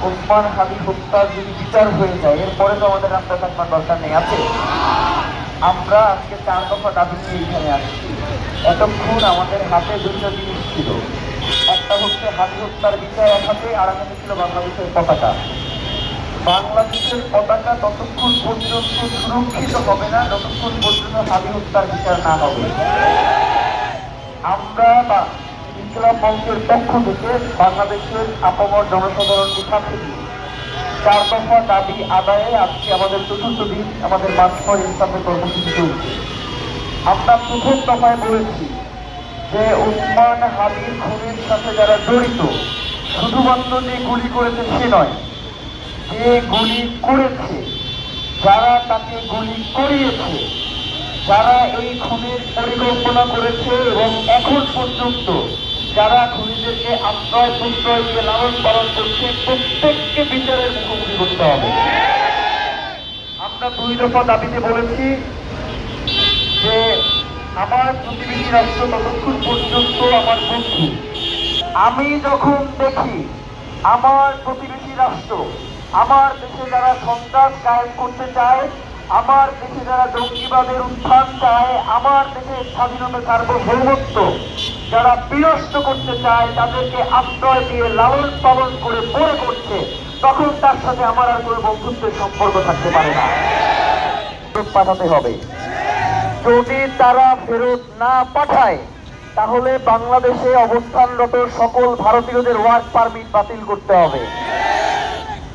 ওসমান হাদি হত্যার যদি বিচার হয়ে যায়, এরপরে তো আমাদের রাস্তা থাকবার দরকার নেই আছে। আমরা আজকে 4 দফা দাবি নিয়ে এখানে আসছি। এতক্ষণ আমাদের হাতে দুটো জিনিস ছিল, একটা হচ্ছে হাদি হত্যার বিচার এক হাতে, আর একটা ছিল বাংলাদেশের পতাকা। বাংলাদেশের পতাকা ততক্ষণ পর্যন্ত সুরক্ষিত হবে না যতক্ষণ পর্যন্ত হাদি হত্যার বিচার না হবে। আমরা বা ইনকিলাব মঞ্চের পক্ষ থেকে বাংলাদেশের আপামর জনসাধারণকে সাথে নিয়ে 4 দফা দাবি আদায়ে আজকে আমাদের চতুর্থ দিন আমাদের মাঠ ফর ইনসাফের কর্মসূচি চলছে। আমরা প্রথম দফায় বলেছি যে ওসমান হাদির খুনের সাথে যারা জড়িত, শুধুমাত্র যে গুলি করেছে সে নয়, যে গুলি করেছে, যারা তাকে গুলি করিয়েছে, যারা এই খুনের পরিকল্পনা করেছে এবং এখন পর্যন্ত যারা খুনিদেরকে আশ্রয় প্রশ্রয় দিয়ে লালন পালন করছে, প্রত্যেককে বিচারের মুখোমুখি করতে হবে। আমরা 2 দফা দাবিতে বলেছি যে আমার প্রতিবেশী রাষ্ট্র ততক্ষণ পর্যন্ত আমার বন্ধু। আমি যখন দেখি আমার প্রতিবেশী রাষ্ট্র, আমার দেশে যারা সন্ত্রাস কায়েম করতে চায়, আমার দেশে যারা জঙ্গিবাদের উত্থান চায়, আমার দেশের স্বাধীনতা সার্বভৌমত্ব যারা বিনষ্ট করতে চায়, তাদেরকে আশ্রয় দিয়ে লালন পালন করে বড় করছে, তখন তার সাথে আমার আর কোনো বন্ধুত্বের সম্পর্ক থাকতে পারে না। পাঠাতে হবে। যদি তারা ফেরত না পাঠায়, তাহলে বাংলাদেশে অবস্থানরত সকল ভারতীয়দের ওয়ার্ক পারমিট বাতিল করতে হবে।